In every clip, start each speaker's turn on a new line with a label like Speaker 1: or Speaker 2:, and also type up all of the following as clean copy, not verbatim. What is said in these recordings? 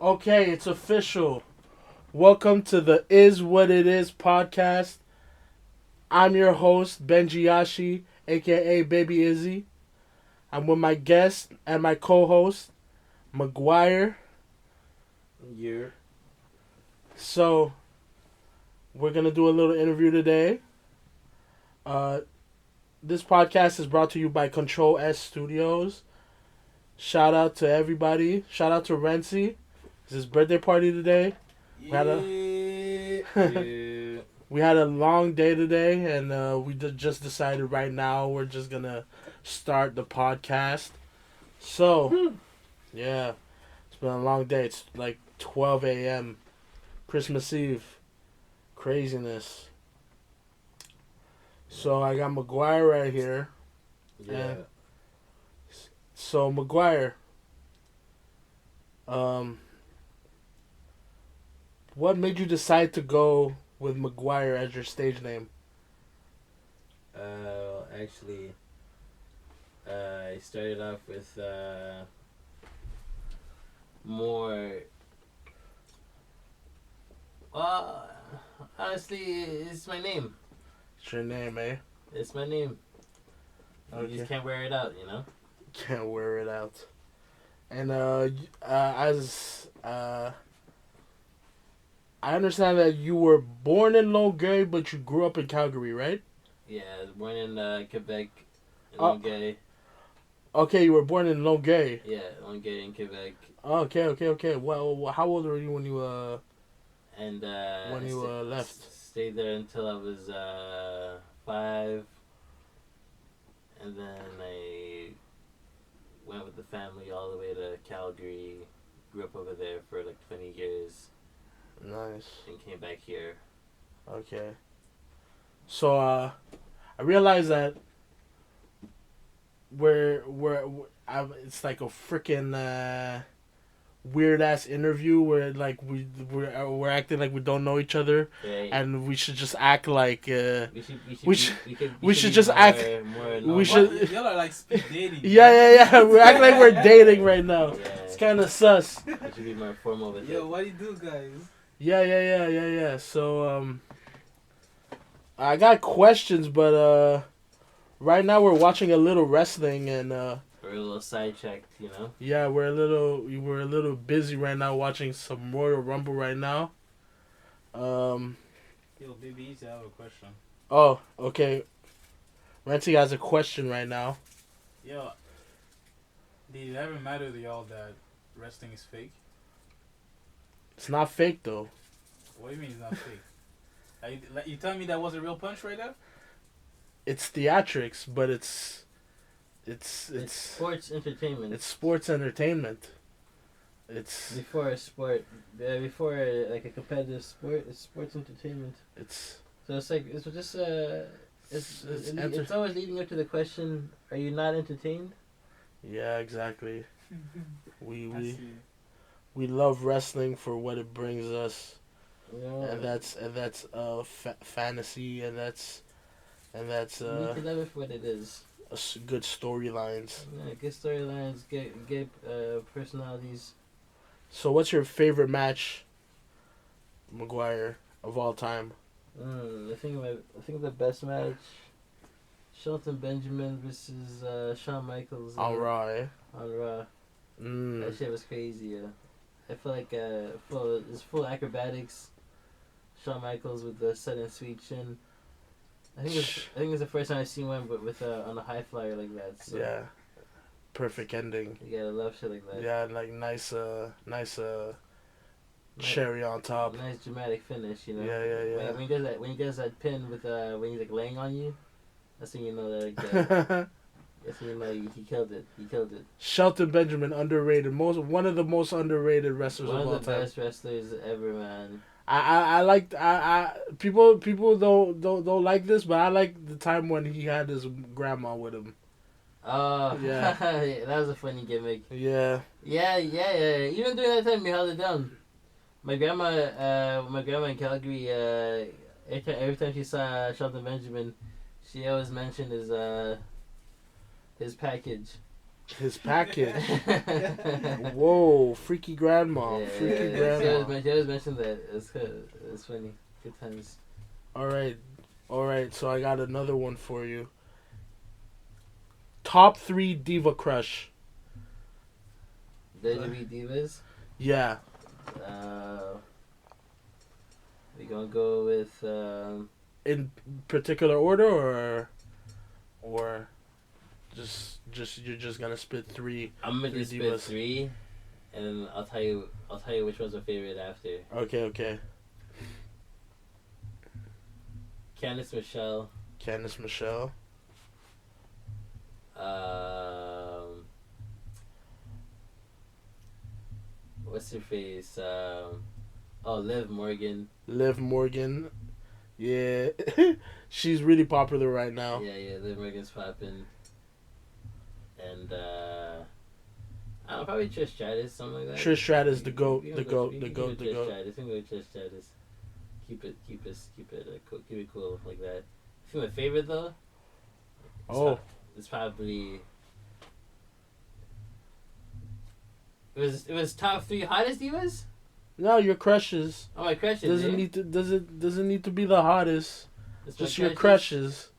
Speaker 1: Okay, it's official. Welcome to the Is What It Is podcast. I'm your host, Benji Yashi, aka Baby Izzy. I'm with my guest and my co-host, McGuyre.
Speaker 2: Yeah.
Speaker 1: So, we're going to do a little interview today. Uh, this podcast is brought to you by Control S Studios. Shout out to everybody. Shout out to Renzi. It's his birthday party today.
Speaker 2: Yeah.
Speaker 1: We had a long day today, and we just decided right now we're just gonna start the podcast. So, yeah, it's been a long day. It's like 12 a.m. Christmas Eve. Craziness. So I got McGuyre right here.
Speaker 2: Yeah.
Speaker 1: So McGuyre, um, what made you decide to go with McGuyre as your stage name?
Speaker 2: Actually, I started off with more. Well, honestly, it's my name.
Speaker 1: It's your name, eh?
Speaker 2: It's my name. You
Speaker 1: Okay.
Speaker 2: just can't wear it out, you know?
Speaker 1: Can't wear it out. And as I understand that you were born in Longueuil, but you grew up in Calgary, right?
Speaker 2: Yeah, I was born in Quebec, in
Speaker 1: Oh.
Speaker 2: Longueuil.
Speaker 1: Okay, you were born in Longueuil.
Speaker 2: Yeah, Longueuil in Quebec.
Speaker 1: Okay. Well, how old were you when you
Speaker 2: And
Speaker 1: left?
Speaker 2: Stayed there until I was 5. And then I went with the family all the way to Calgary. Grew up over there for like 20 years.
Speaker 1: Nice.
Speaker 2: And came back here.
Speaker 1: Okay. So I realized that it's like a freaking weird ass interview where like we're acting like we don't know each other,
Speaker 2: Right.
Speaker 1: and we should just act like
Speaker 2: We should
Speaker 1: just
Speaker 2: be
Speaker 1: act.
Speaker 2: more
Speaker 1: We
Speaker 2: normal.
Speaker 1: should.
Speaker 3: Y'all are like speed dating.
Speaker 1: Yeah. We're acting like we're dating right now.
Speaker 2: Yeah.
Speaker 1: It's kind of sus.
Speaker 2: We should be more formal with
Speaker 3: Yo,
Speaker 2: it.
Speaker 3: what do you do, guys?
Speaker 1: Yeah. So I got questions, but right now we're watching a little wrestling, and
Speaker 2: We're a little sidetracked, you know?
Speaker 1: yeah, we're a little busy right now watching some Royal Rumble right now.
Speaker 3: Yo, baby, I have a question.
Speaker 1: Oh, okay. Renty has a question right now.
Speaker 3: Yo, did it ever matter to y'all that wrestling is fake?
Speaker 1: It's not fake though.
Speaker 3: What do you mean it's not fake? You telling me that was a real punch right there?
Speaker 1: It's theatrics, but it's
Speaker 2: sports entertainment.
Speaker 1: It's sports entertainment. It's
Speaker 2: before a sport, before like a competitive sport, it's sports entertainment.
Speaker 1: It's
Speaker 2: So it's like it's just it's always leading up to the question: are you not entertained?
Speaker 1: Yeah, exactly.
Speaker 3: I
Speaker 1: we
Speaker 3: see.
Speaker 1: we love wrestling for what it brings us,
Speaker 2: Yeah.
Speaker 1: and that's fantasy, and that's
Speaker 2: you need to love it for what it is.
Speaker 1: Good storylines.
Speaker 2: Yeah, good storylines, good personalities.
Speaker 1: So, what's your favorite match, McGuyre, of all time?
Speaker 2: I think the best match, Shelton Benjamin versus Shawn Michaels
Speaker 1: On Raw, eh?
Speaker 2: on Raw. That shit was crazy. Yeah. I feel like it's full acrobatics. Shawn Michaels with the sudden sweep chin. I think it's the first time I've seen one, but with on a high flyer like that. So
Speaker 1: Yeah. Perfect ending.
Speaker 2: you gotta love shit like that.
Speaker 1: Yeah, like nice cherry on top.
Speaker 2: Nice dramatic finish, you know.
Speaker 1: Yeah.
Speaker 2: When he does that pin with when he's like laying on you, that's when you know that. That's when you know he killed it. He killed it.
Speaker 1: Shelton Benjamin, underrated, one of the most underrated wrestlers
Speaker 2: One
Speaker 1: of all
Speaker 2: of the
Speaker 1: time.
Speaker 2: best wrestlers ever, man.
Speaker 1: I like people don't like this, but I like the time when he had his grandma with him.
Speaker 2: Oh
Speaker 1: Yeah.
Speaker 2: that was a funny gimmick.
Speaker 1: Yeah.
Speaker 2: Yeah. Even during that time, he held it down. My grandma in Calgary, every time she saw Shelton Benjamin, she always mentioned his package.
Speaker 1: His package. Whoa, freaky grandma.
Speaker 2: Yeah,
Speaker 1: Freaky
Speaker 2: She
Speaker 1: grandma.
Speaker 2: always mentioned that. It's good. It's funny. Good times.
Speaker 1: All right. So I got another one for you. Top 3 diva crush.
Speaker 2: WWE Divas.
Speaker 1: Yeah.
Speaker 2: We gonna go with
Speaker 1: In particular order or just you're just gonna spit 3.
Speaker 2: I'm gonna
Speaker 1: Three
Speaker 2: just spit
Speaker 1: divas.
Speaker 2: 3, and then I'll tell you which one's my favorite after.
Speaker 1: Okay.
Speaker 2: Candice Michelle.
Speaker 1: Candice Michelle.
Speaker 2: What's her face? Liv Morgan.
Speaker 1: Liv Morgan. Yeah. She's really popular right now.
Speaker 2: Yeah, Liv Morgan's popping. And I don't know, probably Trish Stratus, something like that.
Speaker 1: Trish Stratus, the goat.
Speaker 2: Trish Stratus. Keep it cool like that. I think my favorite though. It's probably. It was top 3 hottest divas.
Speaker 1: No, your crushes.
Speaker 2: Oh, my crushes.
Speaker 1: Doesn't need to be the hottest.
Speaker 2: It's
Speaker 1: Just your crushes.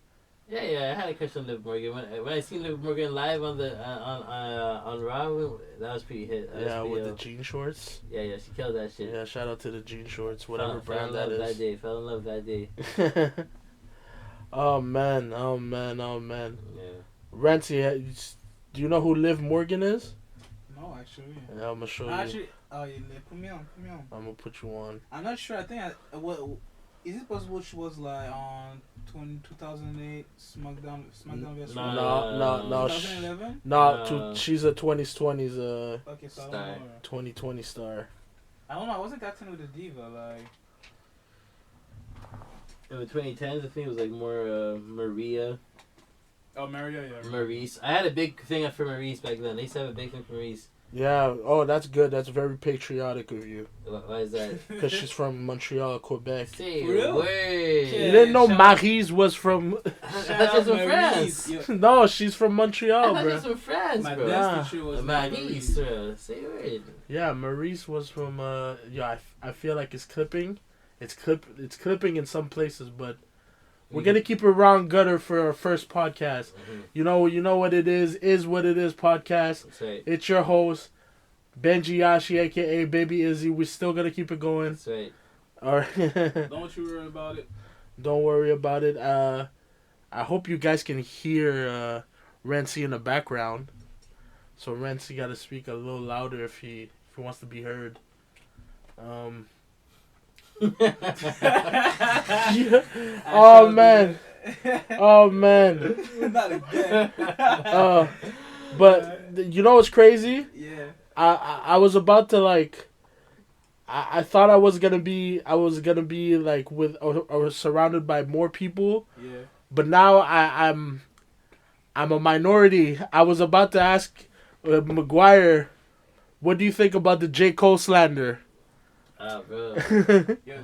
Speaker 2: Yeah, I had a crush on Liv Morgan. When I seen Liv Morgan live on the on Raw, that was pretty hit.
Speaker 1: With the jean shorts.
Speaker 2: Yeah, she killed that shit.
Speaker 1: Yeah, shout out to the jean shorts, whatever brand
Speaker 2: that
Speaker 1: is.
Speaker 2: Fell in love that day.
Speaker 1: Oh man.
Speaker 2: Yeah.
Speaker 1: Rancy, do you know who Liv Morgan is?
Speaker 3: No, actually.
Speaker 1: Yeah, I'm gonna show you.
Speaker 3: Actually, put me on.
Speaker 1: I'm gonna put you on.
Speaker 3: I'm not sure. I think what is it possible she was like on 2008 SmackDown vs.
Speaker 1: No.
Speaker 3: 2011.
Speaker 1: She's a 2020s
Speaker 3: Okay, so I
Speaker 2: Star.
Speaker 3: don't know her.
Speaker 1: 2020 star.
Speaker 3: I don't know. I wasn't that with the diva. Like,
Speaker 2: In the 2010s, I think it was like more Maria.
Speaker 3: oh, Maria, yeah.
Speaker 2: Maurice. I had a big thing for Maurice back then. They used to have a big thing for Maurice.
Speaker 1: Yeah. Oh, that's good. That's very patriotic of you.
Speaker 2: Why is that?
Speaker 1: Because she's from Montreal, Quebec.
Speaker 2: Say
Speaker 3: For real?
Speaker 2: word.
Speaker 1: You didn't know
Speaker 3: shout-
Speaker 1: Maryse was from.
Speaker 2: I thought she was from France.
Speaker 3: Yo,
Speaker 1: No, she's from
Speaker 2: I
Speaker 1: Montreal,
Speaker 2: thought she was
Speaker 1: bro.
Speaker 2: from France,
Speaker 3: my
Speaker 2: bro.
Speaker 3: dance teacher was
Speaker 2: Maurice, bro. Say word.
Speaker 1: Yeah, Maryse was from. I feel like it's clipping. It's clipping in some places, but we're gonna keep it round gutter for our first podcast.
Speaker 2: Mm-hmm.
Speaker 1: You know what it is what it is podcast.
Speaker 2: That's right.
Speaker 1: It's your host, Benji Yashi, aka Baby Izzy. We're still gonna keep it going.
Speaker 2: That's right.
Speaker 1: All right.
Speaker 3: Don't you worry about it.
Speaker 1: Don't worry about it. I hope you guys can hear Rancy in the background. So Rancy got to speak a little louder if he wants to be heard. Yeah. Oh man.
Speaker 3: Not again.
Speaker 1: But you know what's crazy?
Speaker 3: Yeah.
Speaker 1: I was about to like. I thought I was gonna be like with or surrounded by more people.
Speaker 3: Yeah.
Speaker 1: But now I'm a minority. I was about to ask McGuyre, what do you think about the J. Cole slander?
Speaker 2: Bro.
Speaker 3: Yeah.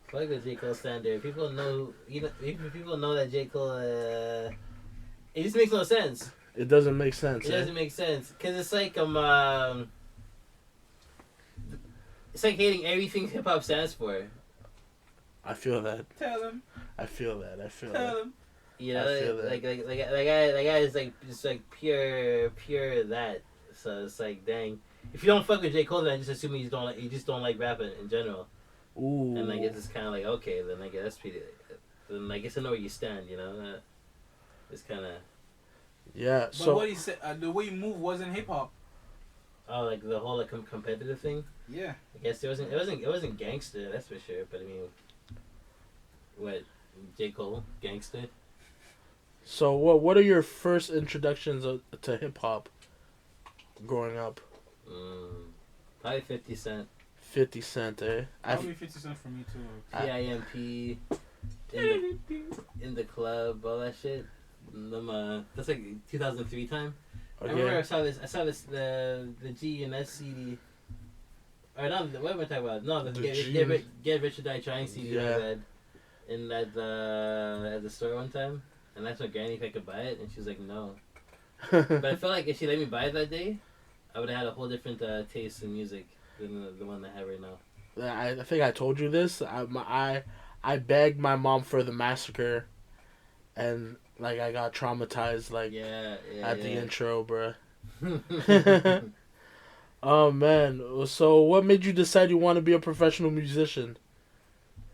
Speaker 2: Fuck the J. Cole slander. People know that J. Cole. It just makes no sense.
Speaker 1: It doesn't make sense.
Speaker 2: It doesn't make sense because it's like it's like hating everything hip hop stands for.
Speaker 1: I feel that.
Speaker 3: Tell him.
Speaker 1: I feel that.
Speaker 3: Tell him.
Speaker 2: You know,
Speaker 1: I feel that.
Speaker 2: like that guy is like just like pure that. So it's like, dang, if you don't fuck with J. Cole, then I just assume you just don't like rap in general.
Speaker 1: Ooh.
Speaker 2: And I guess it's kind of like, okay, then I guess that's pretty. Then I guess I know where you stand. You know, it's kind of.
Speaker 1: Yeah.
Speaker 3: But
Speaker 1: So
Speaker 3: what he said, the way he moved wasn't hip hop.
Speaker 2: Oh, like the whole like competitive thing.
Speaker 3: Yeah.
Speaker 2: I guess it wasn't gangster, that's for sure. But I mean, what, J. Cole, gangster?
Speaker 1: So what are your first introductions to hip hop growing up?
Speaker 2: Probably 50 Cent.
Speaker 1: 50 Cent, eh?
Speaker 3: Probably 50 Cent for me too.
Speaker 2: PIMP, in the club, all that shit. That's like 2003 time. I remember I saw this the G and S CD. Or not, what am I talking about? No, the Get Rich or Die Trying CD I had at the store one time. And that's when Granny if I could buy it, and she was like, no. But I feel like if she let me buy it that day, I would have had a whole different taste in music than the one I have right now.
Speaker 1: I think I told you this. I begged my mom for the massacre, and like I got traumatized like
Speaker 2: Yeah,
Speaker 1: at the
Speaker 2: yeah.
Speaker 1: intro, bruh. Oh man! So what made you decide you want to be a professional musician?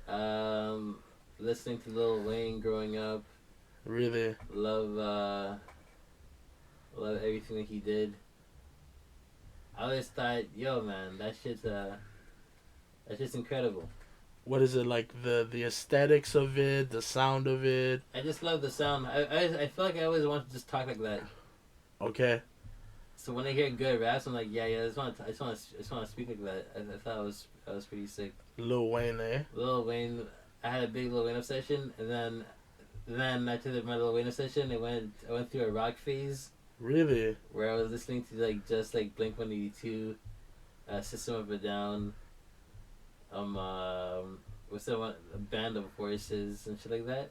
Speaker 2: um, Listening to Lil Wayne growing up,
Speaker 1: Really?
Speaker 2: love everything that he did. I always thought, yo, man, that's just incredible.
Speaker 1: What is it like the aesthetics of it, the sound of it?
Speaker 2: I just love the sound. I feel like I always want to just talk like that.
Speaker 1: Okay.
Speaker 2: So when I hear good raps, I'm like, yeah, I just want to speak like that. I thought I was pretty sick.
Speaker 1: Lil Wayne, eh?
Speaker 2: Lil Wayne, I had a big Lil Wayne obsession, and then after my Lil Wayne obsession, I went through a rock phase
Speaker 1: Really?
Speaker 2: where I was listening to like just like Blink-182, System of a Down, what's that one? A Band of Horses and shit like that.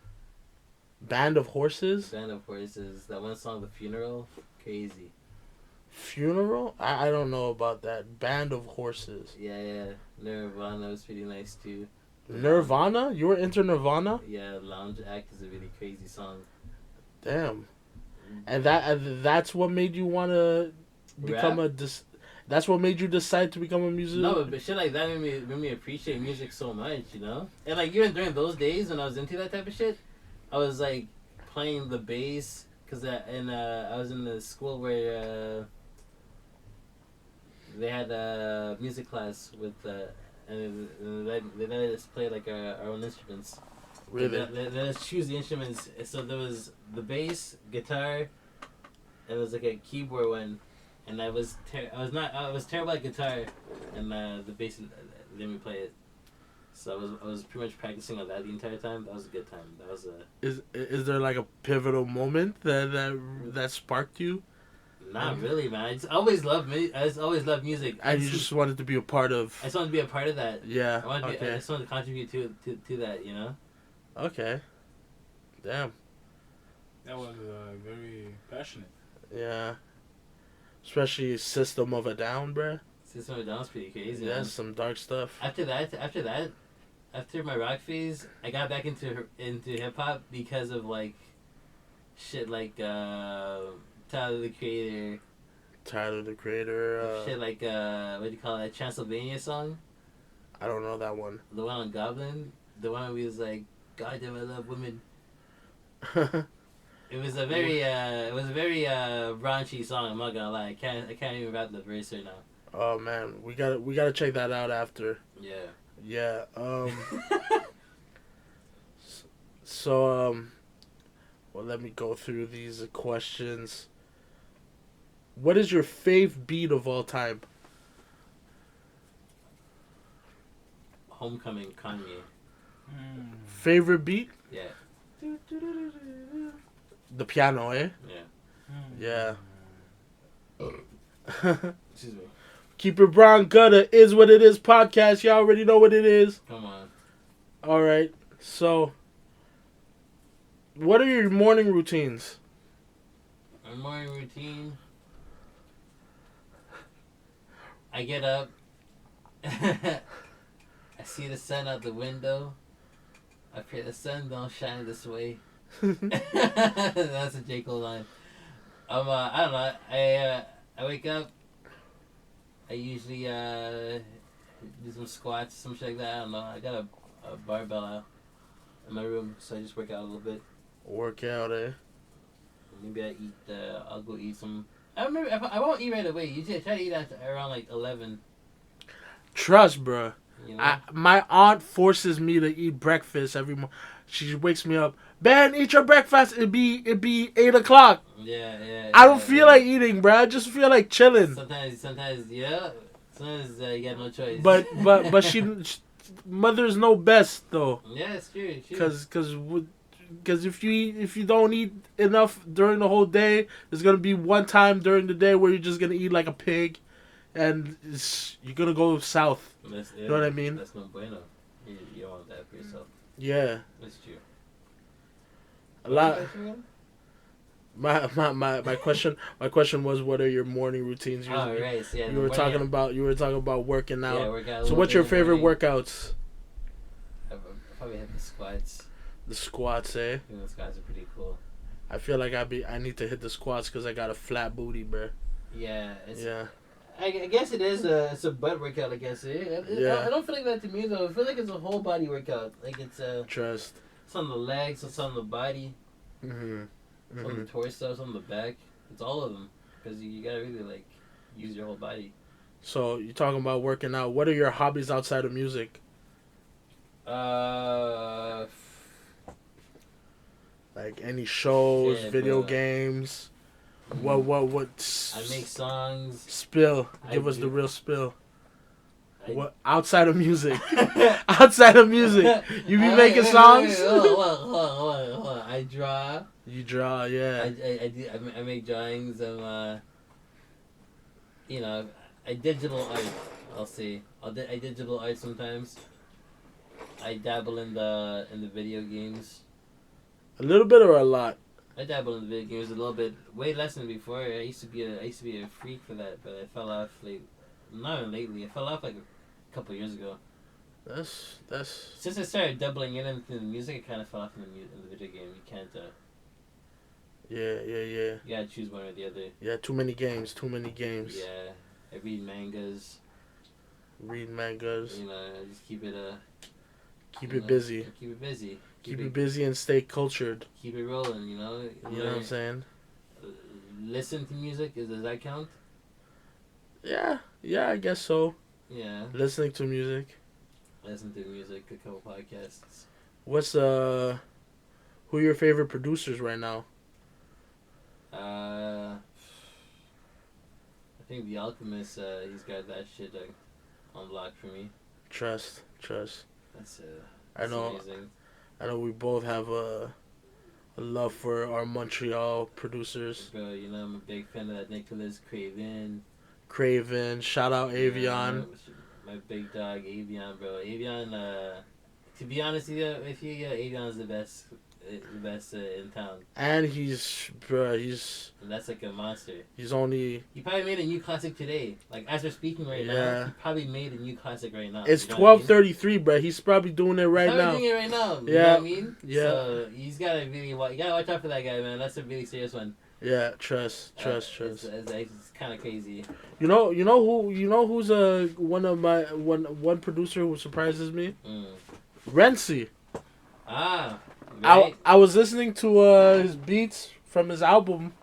Speaker 1: Band of Horses?
Speaker 2: Band of Horses. That one song, The Funeral, crazy.
Speaker 1: Funeral? I don't know about that. Band of Horses.
Speaker 2: Yeah. Nirvana was pretty nice too.
Speaker 1: Nirvana? You were into Nirvana?
Speaker 2: Yeah, Lounge Act is a really crazy song.
Speaker 1: Damn. And that's what made you want to become that's what made you decide to become a musician?
Speaker 2: No, but shit like that made me appreciate music so much, you know? And like even during those days when I was into that type of shit, I was like playing the bass because I was in the school where they had a music class with and they let us play like our own instruments.
Speaker 1: Really?
Speaker 2: They let us choose the instruments. So there was the bass, guitar, and it was like a keyboard one. And I was terrible at guitar, and the bass let me play it. So I was pretty much practicing on that the entire time. That was a good time. That was a.
Speaker 1: Is there like a pivotal moment that sparked you?
Speaker 2: Not really, man. I just always loved music.
Speaker 1: And you just wanted to be a part of.
Speaker 2: I just wanted to be a part of that.
Speaker 1: Yeah.
Speaker 2: I just wanted to contribute to that. You know.
Speaker 1: Okay. Damn.
Speaker 3: That was very passionate.
Speaker 1: Yeah. Especially System of a Down, bruh.
Speaker 2: System of a Down's pretty crazy.
Speaker 1: Yeah,
Speaker 2: Man.
Speaker 1: some dark stuff.
Speaker 2: After my rock phase, I got back into hip hop because of like shit like Tyler the Creator. Shit like what do you call that Transylvania song?
Speaker 1: I don't know that one.
Speaker 2: The one on Goblin. The one where he was like, God damn, I love women. It was a very raunchy song. I'm not gonna lie. I can't even rap the verse right now.
Speaker 1: Oh man, we gotta check that out after.
Speaker 2: Yeah.
Speaker 1: Yeah. So well, let me go through these questions. What is your fave beat of all time?
Speaker 2: Homecoming, Kanye.
Speaker 1: Favorite beat?
Speaker 2: Yeah.
Speaker 1: The piano, eh?
Speaker 2: Yeah.
Speaker 1: Yeah.
Speaker 2: Excuse me.
Speaker 1: Keep it brown gutter is what it is podcast. Y'all already know what it is.
Speaker 2: Come on.
Speaker 1: All right. So, what are your morning routines?
Speaker 2: My morning routine. I get up. I see the sun out the window. I pray the sun don't shine this way. That's a J. Cole line. I don't know. I wake up. I usually do some squats, some shit like that. I don't know. I got a barbell out in my room, so I just work out a little bit.
Speaker 1: Workout, eh?
Speaker 2: Maybe I eat. I'll go eat some. I remember. I won't eat right away. Usually, I try to eat at around like 11.
Speaker 1: Trust, bruh.
Speaker 2: You know?
Speaker 1: My aunt forces me to eat breakfast every morning. She wakes me up. Ben, eat your breakfast. It'd be 8:00.
Speaker 2: Yeah.
Speaker 1: I don't feel like eating, bruh. I just feel like chilling.
Speaker 2: Sometimes, yeah. Sometimes you got no choice.
Speaker 1: But she mother's know best though.
Speaker 2: Yeah, it's true.
Speaker 1: Because if you don't eat enough during the whole day, there's gonna be one time during the day where you're just gonna eat like a pig, and you're gonna go south. You know what I mean?
Speaker 2: That's no bueno. You don't want that for yourself.
Speaker 1: Yeah.
Speaker 2: That's true.
Speaker 1: A lot. My question was, what are your morning routines
Speaker 2: Oh
Speaker 1: usually?
Speaker 2: right, so yeah.
Speaker 1: You were talking about working out.
Speaker 2: Yeah, work out. A
Speaker 1: So
Speaker 2: little
Speaker 1: what's
Speaker 2: bit
Speaker 1: your
Speaker 2: in the
Speaker 1: favorite
Speaker 2: morning.
Speaker 1: workouts?
Speaker 2: I probably hit the squats.
Speaker 1: The squats, eh?
Speaker 2: I think the squats are pretty cool.
Speaker 1: I feel like I need to hit the squats because I got a flat booty, bro.
Speaker 2: Yeah, it's.
Speaker 1: Yeah.
Speaker 2: I guess it is it's a butt workout. I guess
Speaker 1: Yeah.
Speaker 2: I don't feel like that to me though. I feel like it's a whole body workout. Like it's
Speaker 1: Trust.
Speaker 2: it's on the legs, it's on the body,
Speaker 1: Mhm.
Speaker 2: it's on the torso, it's on the back. It's all of them because you gotta really like use your whole body.
Speaker 1: So you're talking about working out. What are your hobbies outside of music? Like any shows,
Speaker 2: Shit,
Speaker 1: video
Speaker 2: bro.
Speaker 1: games. What?
Speaker 2: I make songs.
Speaker 1: Spill.
Speaker 2: I
Speaker 1: Give us
Speaker 2: do.
Speaker 1: the real spill.
Speaker 2: I-
Speaker 1: What outside of music? Outside of music, you be making songs.
Speaker 2: Hold on. I draw.
Speaker 1: You draw, yeah.
Speaker 2: I make drawings. You know, I digital art. I'll say I digital art sometimes. I dabble in the video games.
Speaker 1: A little bit or a lot?
Speaker 2: I dabble in the video games a little bit, way less than before. I used to be a freak for that, but I fell off not even lately. I fell off like a couple years ago.
Speaker 1: That's.
Speaker 2: Since I started doubling into the music, I kind of fell off in the video game. You can't.
Speaker 1: Yeah.
Speaker 2: You gotta choose one or the other.
Speaker 1: Yeah, too many games.
Speaker 2: Yeah, I read mangas.
Speaker 1: Read mangas.
Speaker 2: You know, I just keep it
Speaker 1: Keep it busy.
Speaker 2: Keep it busy.
Speaker 1: Keep it busy and stay cultured.
Speaker 2: Keep it rolling. You know.
Speaker 1: You know what I'm saying?
Speaker 2: Listen to music. Does that count?
Speaker 1: Yeah, I guess so.
Speaker 2: Yeah.
Speaker 1: Listening to music.
Speaker 2: Listen to music. A couple podcasts.
Speaker 1: What's who are your favorite producers right now?
Speaker 2: I think The Alchemist. He's got that shit on lock for me.
Speaker 1: Trust.
Speaker 2: That's
Speaker 1: Amazing.
Speaker 2: I
Speaker 1: I know we both have a love for our Montreal producers.
Speaker 2: Bro, you know I'm a big fan of that Nicholas
Speaker 1: Craven, shout out Avion.
Speaker 2: My big dog Avion, bro. Avion. To be honest with you, Avion's the best in town.
Speaker 1: And he's
Speaker 2: And that's like a monster.
Speaker 1: He's only.
Speaker 2: He probably made a new classic today. Like as we're speaking right now, he probably made a new classic right now.
Speaker 1: It's
Speaker 2: you know
Speaker 1: 12:33, bro. He's probably doing it right now.
Speaker 2: Doing it right now. You
Speaker 1: Yeah.
Speaker 2: know what I mean?
Speaker 1: Yeah.
Speaker 2: So you gotta watch out for that guy, man. That's a really serious one.
Speaker 1: Yeah, trust.
Speaker 2: It's kind of crazy.
Speaker 1: You know who's one producer who surprises me? Renzi.
Speaker 2: Ah. Right?
Speaker 1: I was listening to his beats from his album,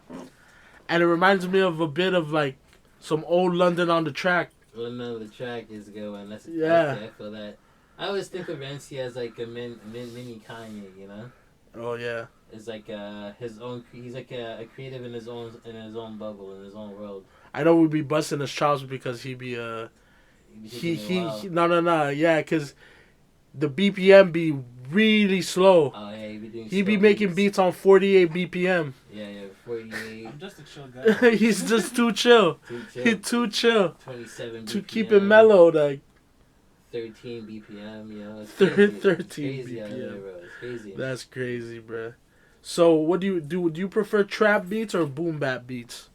Speaker 1: and it reminds me of a bit of like some old London on the Track.
Speaker 2: London on the Track is a good one.
Speaker 1: Yeah.
Speaker 2: Okay, I feel that. I always think of Renzi as like a mini Kanye, you know?
Speaker 1: Oh yeah.
Speaker 2: It's like his own. He's like a creative in his own bubble, in his own world.
Speaker 1: I know we'd be busting his chops because he no, yeah, because the BPM be really slow.
Speaker 2: Oh yeah,
Speaker 1: he be making beats on 48 BPM.
Speaker 2: Yeah, 48.
Speaker 3: I'm just a chill guy.
Speaker 1: He's just too chill. He's too chill.
Speaker 2: 27 BPM.
Speaker 1: To keep it mellow, like
Speaker 2: 13 BPM, you know. It's
Speaker 1: 13
Speaker 2: crazy
Speaker 1: BPM.
Speaker 2: There, bro. It's crazy.
Speaker 1: That's crazy, bro. So, what do you do? Do you prefer trap beats or boom bap beats?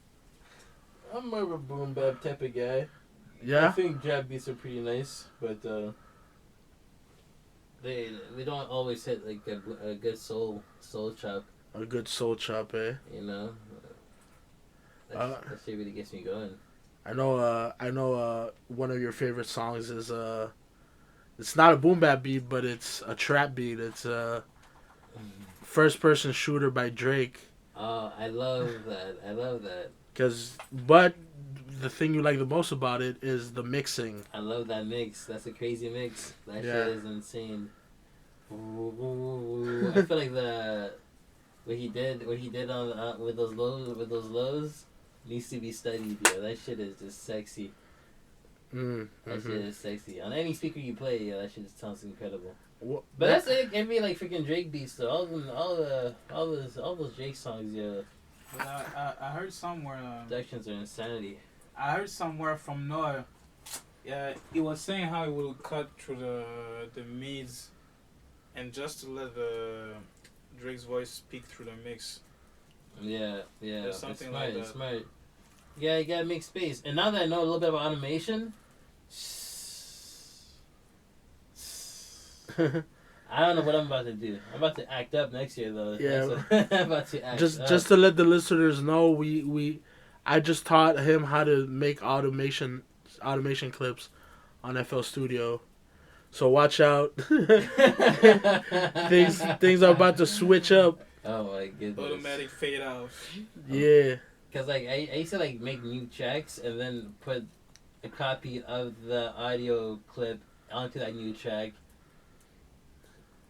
Speaker 2: I'm more of a boom bap type of guy.
Speaker 1: Yeah.
Speaker 2: I think trap beats are pretty nice, but they don't always hit like a good soul chop.
Speaker 1: A good soul chop, eh?
Speaker 2: You know. That shit really gets me going.
Speaker 1: I know. One of your favorite songs is it's not a boom bap beat, but it's a trap beat. It's First Person Shooter by Drake.
Speaker 2: Oh, I love that.
Speaker 1: But the thing you like the most about it is the mixing.
Speaker 2: I love that mix. That's a crazy mix. That shit is insane. I feel like what he did on with those lows needs to be studied. Yeah, that shit is just sexy. That shit is sexy. On any speaker you play, yeah, that shit just sounds incredible. But that's like every like freaking Drake beats though. All those Drake songs, yeah.
Speaker 3: But I heard somewhere.
Speaker 2: Productions are insanity.
Speaker 3: I heard somewhere from Noah. Yeah, he was saying how he will cut through the mids, and just to let the Drake's voice speak through the mix.
Speaker 2: Yeah.
Speaker 3: Or
Speaker 2: It's
Speaker 3: something
Speaker 2: smart.
Speaker 3: like that.
Speaker 2: It's smart. Yeah, you gotta make space. And now that I know a little bit about automation, I don't know what I'm about to do. I'm about to act up next year, though.
Speaker 1: Yeah.
Speaker 2: I'm about to act up.
Speaker 1: Just to let the listeners know, I just taught him how to make automation clips on FL Studio. So watch out. things are about to switch up.
Speaker 2: Oh my goodness.
Speaker 3: Automatic fade out.
Speaker 1: Yeah.
Speaker 2: Cause like I used to like make new tracks and then put a copy of the audio clip onto that new track.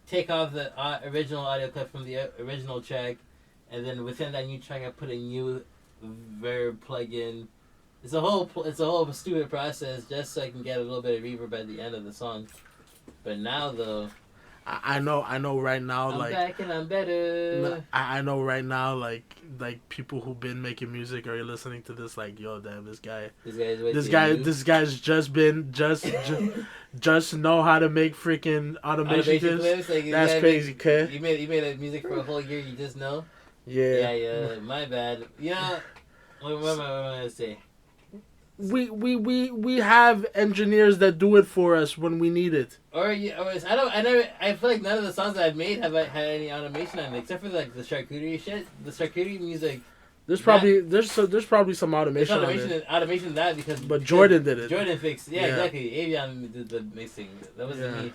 Speaker 2: Take off the original audio clip from the original track, and then within that new track, I put a new verb plug-in. It's a whole stupid process just so I can get a little bit of reverb at the end of the song. But now though,
Speaker 1: I know right now,
Speaker 2: I'm
Speaker 1: like
Speaker 2: back and I'm better.
Speaker 1: I know right now, like people who've been making music are listening to this, like, yo, damn, this guy's just know how to make freaking automation clips.
Speaker 2: Like,
Speaker 1: that's crazy, kid.
Speaker 2: You made a music for a whole year. You just know.
Speaker 1: Yeah.
Speaker 2: Yeah. My bad. You know, what am I gonna say?
Speaker 1: We have engineers that do it for us when we need it.
Speaker 2: I feel like none of the songs that I've made have had any automation on it, except for like the charcuterie shit. The charcuterie music.
Speaker 1: There's probably some automation on it.
Speaker 2: Automation that because
Speaker 1: Jordan did it.
Speaker 2: Jordan fixed. Yeah, exactly. Avion did the mixing. That wasn't me.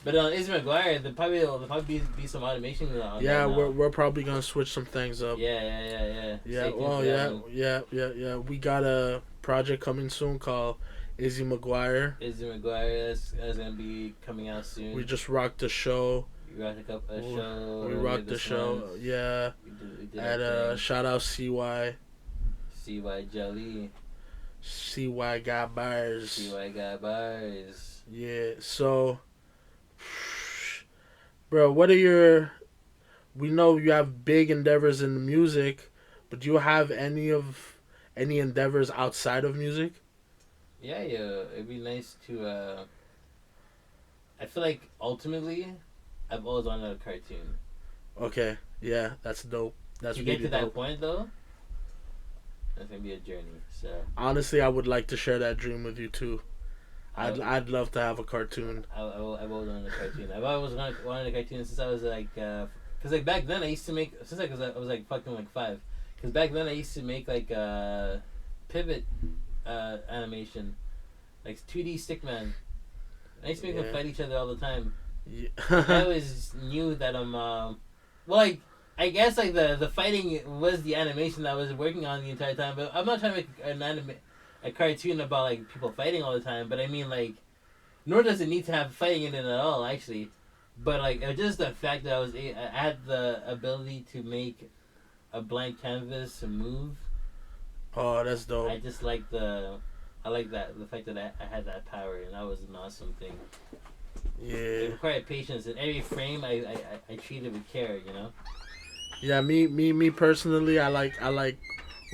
Speaker 2: But on Izzy McGuyre, there'll probably be some automation on
Speaker 1: yeah,
Speaker 2: that.
Speaker 1: we're probably gonna switch some things up.
Speaker 2: Yeah.
Speaker 1: Yeah. Well, yeah. We got a project coming soon called Izzy McGuyre.
Speaker 2: That's gonna be coming out soon.
Speaker 1: We just rocked the show.
Speaker 2: We rocked a show.
Speaker 1: We rocked the show. Month. Yeah. We did and shout out CY.
Speaker 2: CY Jelly.
Speaker 1: CY got bars.
Speaker 2: CY got bars.
Speaker 1: Yeah. So, bro, what are your? We know you have big endeavors in the music, but do you have any endeavors outside of music?
Speaker 2: Yeah. It'd be nice to. I feel like ultimately, I've always wanted a cartoon.
Speaker 1: Okay. Yeah, that's dope. That's
Speaker 2: to
Speaker 1: really
Speaker 2: get to
Speaker 1: dope.
Speaker 2: that point though, that's gonna be a journey. So
Speaker 1: honestly, I would like to share that dream with you too. I'd love to have a cartoon.
Speaker 2: I've always wanted a cartoon. I've always wanted a cartoon since I was like, cause like back then I used to make since I was like fucking like 5. Cause back then I used to make like pivot animation, like 2D Stickman. I used to make them fight each other all the time. Yeah. I always knew that well, like I guess like the fighting was the animation that I was working on the entire time. But I'm not trying to make a cartoon about like people fighting all the time. But I mean like, nor does it need to have fighting in it at all actually. But like just the fact that I had the ability to make a blank canvas move.
Speaker 1: Oh, that's dope.
Speaker 2: I just like the fact that I had that power, and that was an awesome thing.
Speaker 1: Yeah.
Speaker 2: It required patience. In every frame, I treated with care, you know.
Speaker 1: Yeah, me personally, I like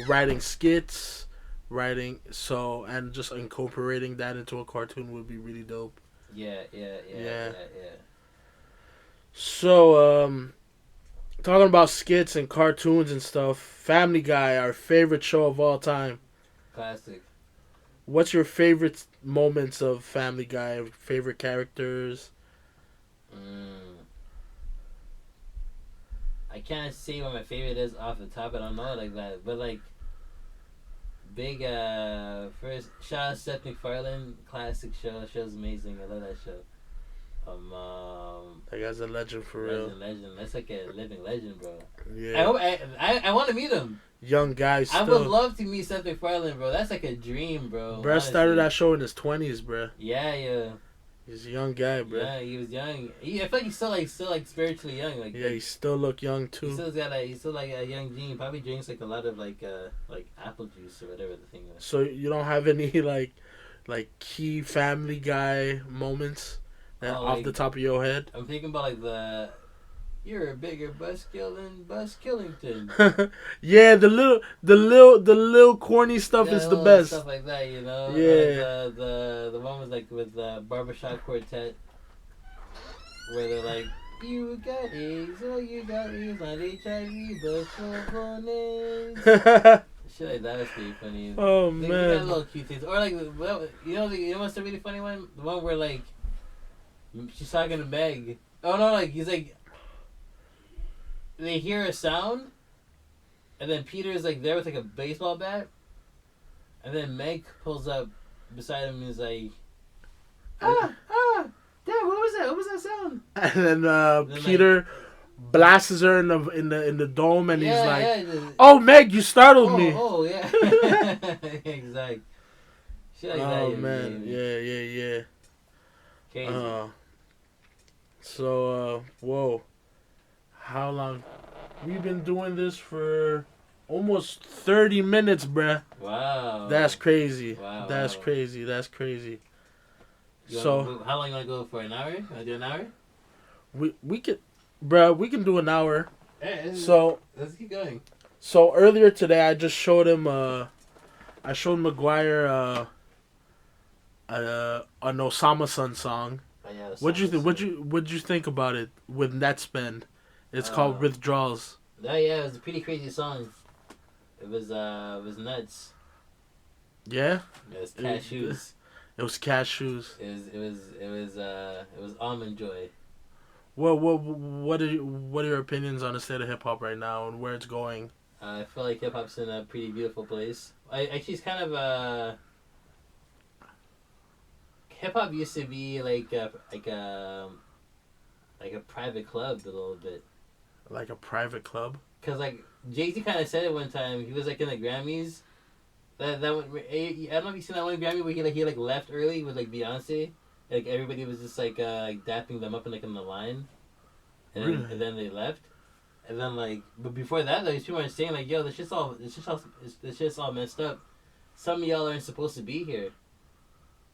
Speaker 1: writing skits, and just incorporating that into a cartoon would be really dope.
Speaker 2: Yeah.
Speaker 1: So, talking about skits and cartoons and stuff, Family Guy, our favorite show of all time.
Speaker 2: Classic.
Speaker 1: What's your favorite moments of Family Guy? Favorite characters?
Speaker 2: I can't say what my favorite is off the top. I don't know it like that. But like, big first shout out Seth MacFarlane, classic show. Show's amazing. I love that show.
Speaker 1: That guy's a legend for real.
Speaker 2: Legend. That's like a living legend, bro.
Speaker 1: Yeah.
Speaker 2: I hope I want to meet him.
Speaker 1: Young guy still.
Speaker 2: I would love to meet Seth MacFarlane, bro. That's like a dream, bro.
Speaker 1: Bro started that show in his 20s, bro.
Speaker 2: Yeah.
Speaker 1: He's a young guy, bro.
Speaker 2: Yeah, he was young. I feel like he's still spiritually young. Like
Speaker 1: yeah, he still look young too.
Speaker 2: He's still like a young gene. Probably drinks like a lot of like apple juice or whatever the thing is.
Speaker 1: So you don't have any like key Family Guy moments off the top of your head?
Speaker 2: I'm thinking about like you're a bigger buzzkill than Buzz Killington.
Speaker 1: Yeah, the little corny stuff is the best.
Speaker 2: Stuff like that, you know.
Speaker 1: Yeah.
Speaker 2: Like the one was like with the Barbershop Quartet, where they're like You got AIDS, oh you got AIDS, not HIV, but full shit like that is pretty funny.
Speaker 1: Oh
Speaker 2: They
Speaker 1: man.
Speaker 2: got little cute things, or like you know what's a really funny one? The one where like she's talking to Meg. Oh no, like he's like they hear a sound, and then Peter's like there with like a baseball bat, and then Meg pulls up beside him and is like, Dad, what was that? What was that sound?
Speaker 1: And then
Speaker 2: Then,
Speaker 1: Peter blasts her in the dome, and he's like,
Speaker 2: just,
Speaker 1: "Oh, Meg, you startled me."
Speaker 2: Oh yeah, exactly. Shit like that.
Speaker 1: Oh man, yeah.
Speaker 2: Crazy.
Speaker 1: So whoa, how long? We've been doing this for almost 30 minutes, bruh.
Speaker 2: Wow.
Speaker 1: That's crazy.
Speaker 2: Wow.
Speaker 1: That's crazy. That's crazy.
Speaker 2: How long you want to go for? An hour? Want to do an hour?
Speaker 1: We could, bruh, we can do an hour.
Speaker 2: Hey,
Speaker 1: So
Speaker 2: let's keep going.
Speaker 1: So earlier today, I just showed him. I showed McGuyre an Osama Sun song.
Speaker 2: Oh, yeah,
Speaker 1: What'd you think? What'd you think about it with Netspend? It's called Withdrawals.
Speaker 2: Oh yeah, it was a pretty crazy song. It was nuts.
Speaker 1: Yeah.
Speaker 2: It was cashews.
Speaker 1: It was cashews.
Speaker 2: It was almond joy.
Speaker 1: What are your opinions on the state of hip hop right now and where it's going?
Speaker 2: I feel like hip hop's in a pretty beautiful place. Actually, it's kind of hip hop used to be like a private club a little bit.
Speaker 1: Like a private club.
Speaker 2: Cause like Jay-Z kind of said it one time. He was like in the Grammys. That one, I don't know if you seen that one Grammy where he left early with like Beyonce. Like everybody was just like dapping them up in like in the line, and then they left. And then like, but before that though, people were saying like, "Yo, this shit's all messed up. Some of y'all aren't supposed to be here."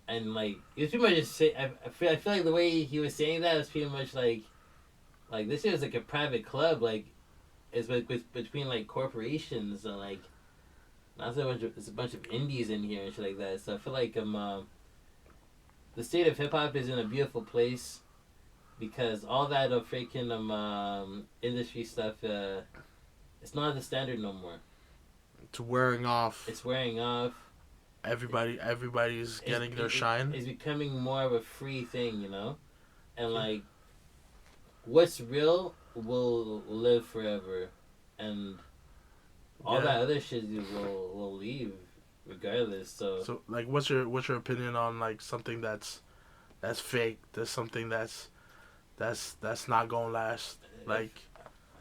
Speaker 2: And like, it was pretty much just say. I feel like the way he was saying that was pretty much like this shit is like a private club. Like, it's between like corporations and like, not so much. It's a bunch of indies in here and shit like that. So I feel like the state of hip hop is in a beautiful place. Because all that freaking industry stuff, it's not the standard no more.
Speaker 1: It's wearing off.
Speaker 2: It's wearing off.
Speaker 1: Everybody's getting their shine.
Speaker 2: It's becoming more of a free thing, you know, and like, what's real will live forever, and all that other shit will leave regardless. So
Speaker 1: like, what's your opinion on like something that's fake? There's something that's not gonna last. Like,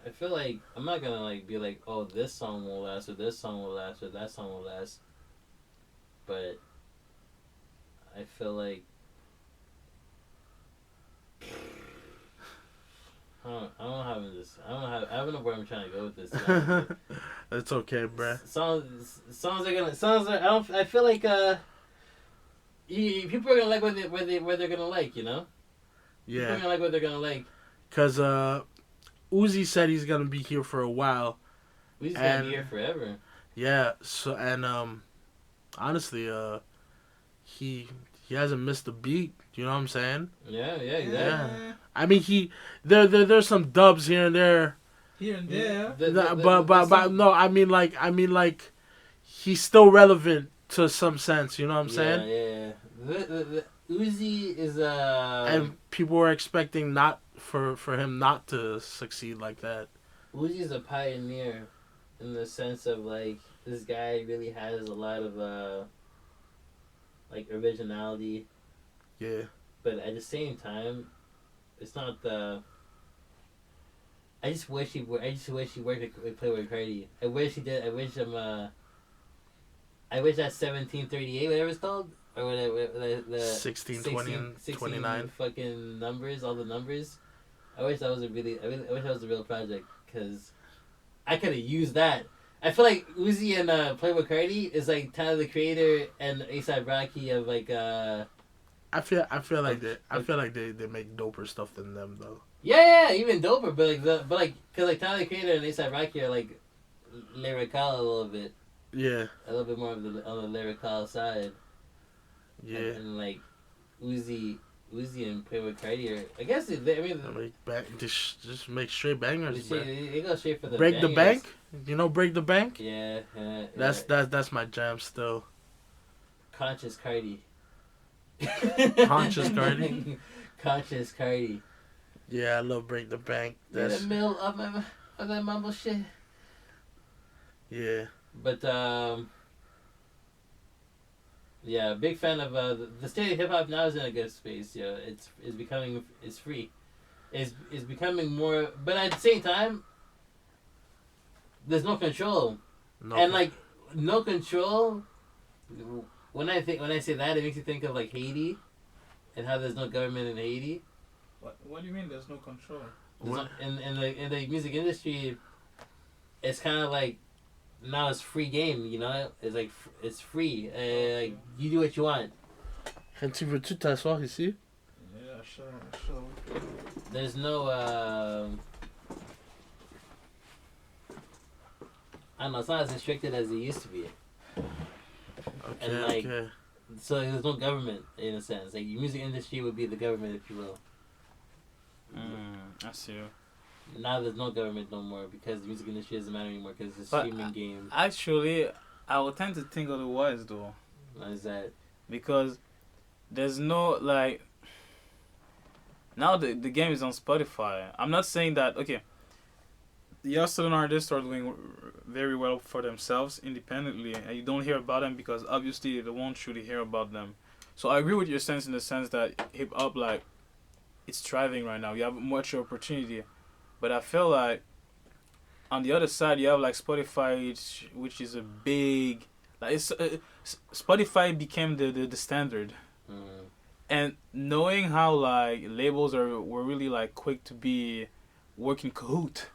Speaker 2: I feel like I'm not gonna like be like, oh, this song will last, or this song will last, or that song will last. But I feel like I don't know where I'm trying to go with this.
Speaker 1: It's okay, bruh.
Speaker 2: I feel like people are gonna like what they're gonna like, you know.
Speaker 1: Yeah.
Speaker 2: People are gonna like what they're gonna like.
Speaker 1: Cause Uzi said he's gonna be here for a while.
Speaker 2: Uzi's gonna be here forever.
Speaker 1: Yeah. So honestly, he hasn't missed a beat. You know what I'm saying?
Speaker 2: Yeah, exactly. Yeah.
Speaker 1: I mean, there's some dubs here and there.
Speaker 3: Here and there.
Speaker 1: But no, I mean like he's still relevant to some sense. You know what I'm saying?
Speaker 2: Yeah. The Uzi is
Speaker 1: and people were expecting not for him not to succeed like that.
Speaker 2: Uzi's a pioneer in the sense of like this guy really has a lot of like originality.
Speaker 1: Yeah.
Speaker 2: But at the same time, it's not the. I just wish he worked with Playboy Cardi. I wish he did. I wish that 1738, whatever it's called, or whatever the
Speaker 1: 16, 20, and 29
Speaker 2: fucking numbers, all the numbers. I wish that was a real project because I could have used that. I feel like Uzi and Playboy Cardi is like Tyler the Creator and A$AP Rocky of like.
Speaker 1: I feel like they make doper stuff than them though.
Speaker 2: Yeah, even doper, because Tyler the Creator and A$AP Rocky are like lyrical a little bit.
Speaker 1: Yeah.
Speaker 2: A little bit more on the lyrical side.
Speaker 1: Yeah.
Speaker 2: And like Uzi Uzi and Playboy Cardi are. I guess they I mean.
Speaker 1: Just make straight bangers, bro.
Speaker 2: They go straight for the
Speaker 1: Break
Speaker 2: bangers.
Speaker 1: the Bank. You know, Break the Bank.
Speaker 2: Yeah.
Speaker 1: That's my jam still.
Speaker 2: Conscious Cardi.
Speaker 1: Conscious Cardi.
Speaker 2: Conscious Cardi.
Speaker 1: Yeah, I love Break the Bank.
Speaker 2: That's in the middle of that mumble shit.
Speaker 1: Yeah.
Speaker 2: But yeah, big fan of the state of hip hop now is in a good space. Yeah, it's free. It's becoming more, but at the same time, there's no control. No control. When I say that, it makes you think of like Haiti, and how there's no government in Haiti.
Speaker 3: What do you mean? There's no control?
Speaker 2: In the music industry, it's kind of like now it's free game. You know, it's like it's free. Like you do what you want.
Speaker 1: And tu veux-tu t'asseoir ici?
Speaker 3: Yeah, sure.
Speaker 2: There's no. I don't know. It's not as restricted as it used to be.
Speaker 1: Okay. Okay.
Speaker 2: So there's no government in a sense. Like the music industry would be the government, if you will.
Speaker 4: I see.
Speaker 2: Now there's no government no more because the music industry doesn't matter anymore because it's a streaming game.
Speaker 4: Actually, I would tend to think otherwise though.
Speaker 2: Why is that?
Speaker 4: Because there's no like. Now the game is on Spotify. I'm not saying that okay. The Australian artists are doing very well for themselves independently, and you don't hear about them because obviously they won't truly hear about them. So I agree with your sense in the sense that hip hop like it's thriving right now. You have much opportunity, but I feel like on the other side you have like Spotify, which is a big like it's Spotify became the standard, and knowing how like labels were really like quick to be working cahoot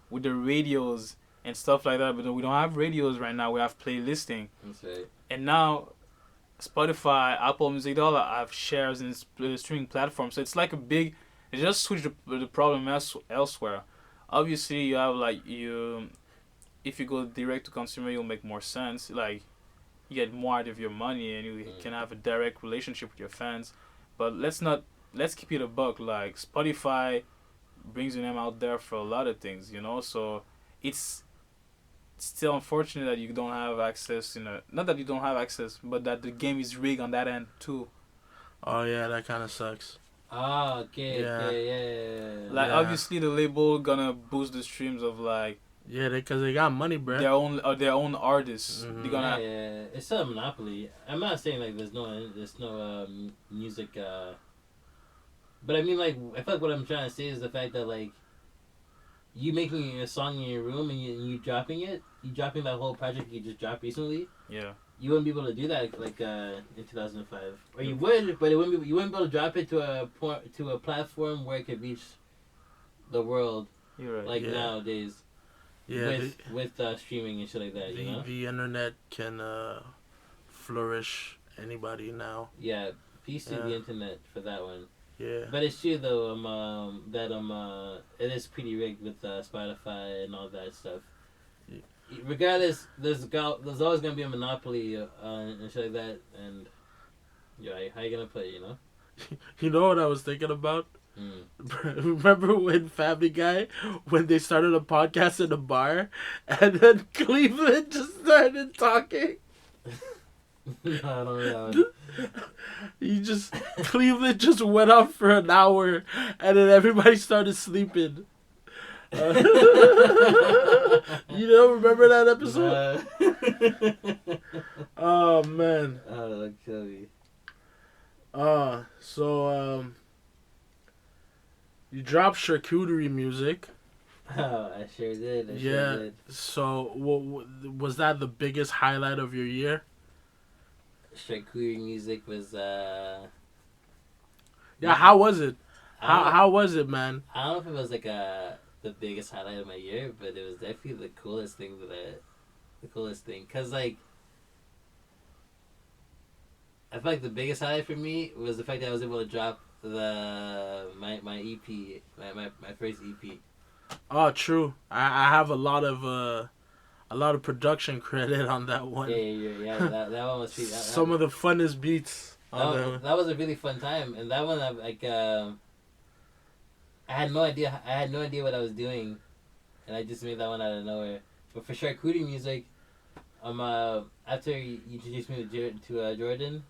Speaker 4: with the radios and stuff like that, but we don't have radios right now. We have playlisting.
Speaker 2: That's right.
Speaker 4: And now Spotify, Apple Music, they all have shares in streaming platforms. So it's like a big. They just switched the problem elsewhere. Obviously, you have like if you go direct to consumer, you'll make more sense. Like you get more out of your money, and you can have a direct relationship with your fans. But let's keep it a buck. Like Spotify brings your name out there for a lot of things, you know. So it's still unfortunate that you don't have access. Not that you don't have access, but that the game is rigged on that end too.
Speaker 1: Oh yeah, that kind of sucks.
Speaker 2: Ah, okay, yeah.
Speaker 4: Like obviously the label gonna boost the streams of like.
Speaker 1: Yeah, because they got money, bro.
Speaker 4: Their own artists.
Speaker 1: Mm-hmm.
Speaker 4: They're gonna.
Speaker 2: Yeah, it's still a monopoly. I'm not saying like there's no music. But I mean, like, I feel like what I'm trying to say is the fact that, like, you making a song in your room and you dropping that whole project you just dropped recently.
Speaker 4: Yeah.
Speaker 2: You wouldn't be able to do that, like, in 2005. Or you would, but you wouldn't be able to drop it to a platform where it could reach the world.
Speaker 4: You're right.
Speaker 2: Like nowadays.
Speaker 1: Yeah.
Speaker 2: With streaming and shit like that, you know?
Speaker 1: The internet can flourish anybody now.
Speaker 2: Yeah. Peace to the internet for that one.
Speaker 1: Yeah.
Speaker 2: But it's true though, that it is pretty rigged with Spotify and all that stuff. Yeah. Regardless, there's always gonna be a monopoly and shit like that, and how you gonna play, you know?
Speaker 1: You know what I was thinking about? Remember when Family Guy, when they started a podcast in a bar, and then Cleveland just started talking?
Speaker 2: I don't know.
Speaker 1: Cleveland just went on for an hour, and then everybody started sleeping. You don't remember that episode? Oh man.
Speaker 2: Oh, that'll kill me.
Speaker 1: So you dropped charcuterie music.
Speaker 2: Oh, I sure did. I
Speaker 1: yeah.
Speaker 2: Sure did.
Speaker 1: So, was that the biggest highlight of your year?
Speaker 2: Charcuterie music was
Speaker 1: Yeah, how was it? How was it, man?
Speaker 2: I don't know if it was like the biggest highlight of my year, but it was definitely the coolest thing cause like I feel like the biggest highlight for me was the fact that I was able to drop my EP, my first EP.
Speaker 1: Oh, true. I have a lot of production credit on that one.
Speaker 2: Yeah. That one was sweet.
Speaker 1: Some of the funnest beats
Speaker 2: That was a really fun time, and that one I had no idea. I had no idea what I was doing, and I just made that one out of nowhere. But for charcuterie music, after you introduced me to Jordan,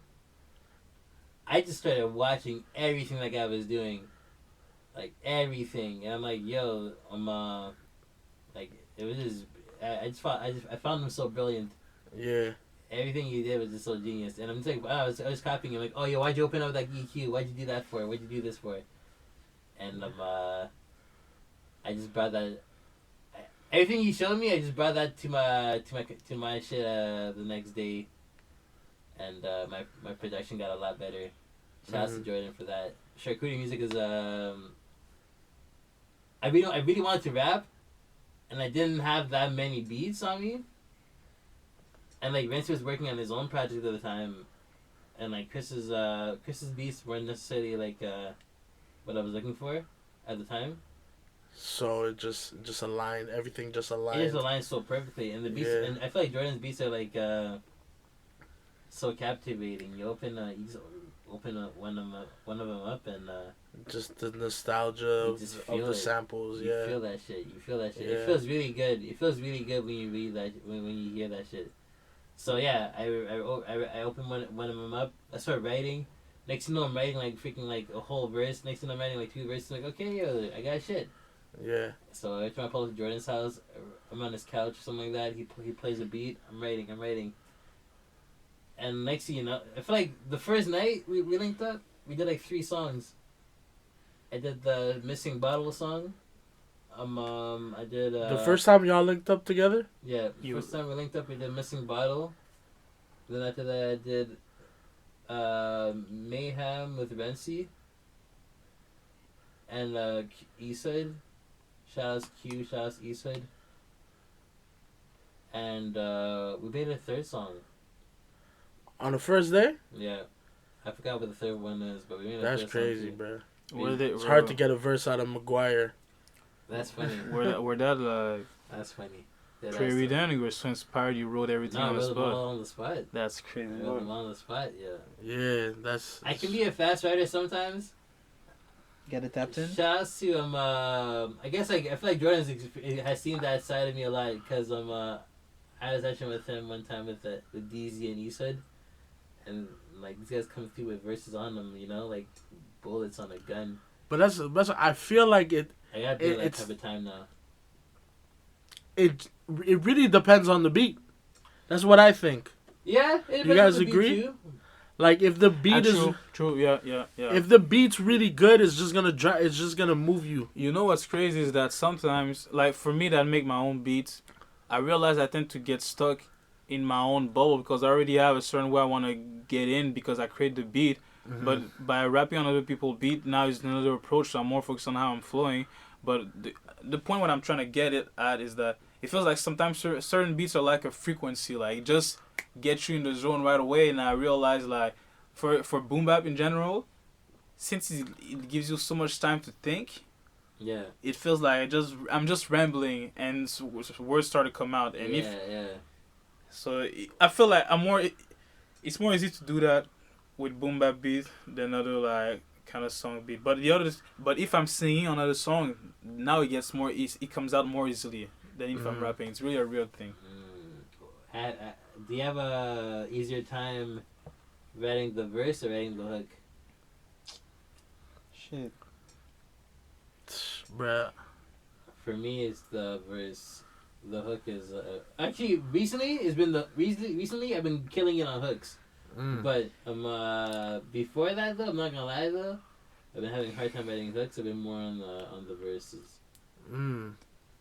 Speaker 2: I just started watching everything that guy was doing, like everything, and I'm like, yo, like it was just I found him so brilliant.
Speaker 1: Yeah.
Speaker 2: Everything he did was just so genius, and I'm just like, wow, I was copying him, like, oh, yo, why'd you open up that EQ? Why'd you do that for? Why'd you do this for? And I just brought that. Everything he showed me, I just brought that to my shit the next day, and my production got a lot better. Shout out to Jordan for that. Charcuterie music is I really wanted to rap, and I didn't have that many beats on me. And like Vince was working on his own project at the time, and like Chris's beats weren't necessarily like what I was looking for at the time.
Speaker 1: So it just aligned. Everything just aligned.
Speaker 2: It just aligned so perfectly, and the beats, and I feel like Jordan's beats are like so captivating. You open one of them up, and
Speaker 1: just the nostalgia of the samples.
Speaker 2: You feel that shit.
Speaker 1: Yeah.
Speaker 2: It feels really good. It feels really good when you read that when you hear that shit. So yeah, I opened one of them up. I started writing. Next thing you know, I'm writing like freaking like a whole verse. Next thing I'm writing like 2 verses. Like, okay, yo, I got shit.
Speaker 1: Yeah.
Speaker 2: So every time I pull up to Jordan's house, I'm on his couch or something like that. He plays a beat. I'm writing. And next thing you know, I feel like the first night we linked up, we did like 3 songs. I did the Missing Bottle song. I did.
Speaker 1: The first time y'all linked up together?
Speaker 2: Yeah, first time we linked up, we did Missing Bottle. Then after that, I did Mayhem with Renzi. And Eastside. Shout out Q, shout out Eastside. And we made a 3rd song.
Speaker 1: On the first day?
Speaker 2: Yeah. I forgot what the 3rd one is, but we made a
Speaker 1: That's
Speaker 2: 3rd
Speaker 1: crazy,
Speaker 2: song
Speaker 1: bro.
Speaker 4: It's
Speaker 1: hard to get a verse out of McGuyre.
Speaker 2: That's funny.
Speaker 4: Were that like...
Speaker 2: That's funny. Yeah,
Speaker 4: Prairie Down, you were so inspired, you wrote everything on the spot.
Speaker 2: On the spot.
Speaker 4: That's crazy.
Speaker 2: I wrote them on the spot, yeah.
Speaker 1: Yeah, that's...
Speaker 2: I can be a fast writer sometimes.
Speaker 3: Get it tapped in?
Speaker 2: Shout out to I guess like I feel like Jordan has seen that side of me a lot because I was actually with him one time with DZ and Eastwood, and like these guys come through with verses on them, you know, like bullets on a gun.
Speaker 1: But that's I feel like it.
Speaker 2: I gotta do that type of time now.
Speaker 1: It really depends on the beat. That's what I think.
Speaker 2: Yeah,
Speaker 1: you guys agree? Like if the beat is
Speaker 4: true, yeah.
Speaker 1: If the beat's really good, it's just gonna move you.
Speaker 4: You know what's crazy is that sometimes, like for me that make my own beats, I realize I tend to get stuck in my own bubble because I already have a certain way I want to get in because I create the beat. Mm-hmm. But by rapping on other people's beat, now is another approach. So I'm more focused on how I'm flowing. But the point what I'm trying to get it at is that it feels like sometimes certain beats are like a frequency, like just get you in the zone right away. And I realize like for boom bap in general, since it gives you so much time to think,
Speaker 2: yeah,
Speaker 4: it feels like I'm just rambling and words start to come out. And so I feel like it's more easy to do that with boom bap beat than other like kind of song beat. But if I'm singing on another song, now it gets more easy. It comes out more easily than if I'm rapping. It's really a real thing.
Speaker 2: Do you have a easier time writing the verse or writing the hook?
Speaker 3: Shit,
Speaker 1: bruh.
Speaker 2: For me, it's the verse. The hook is actually recently I've been killing it on hooks. But before that though, I'm not gonna lie though, I've been having a hard time writing hooks. I've been more on the verses.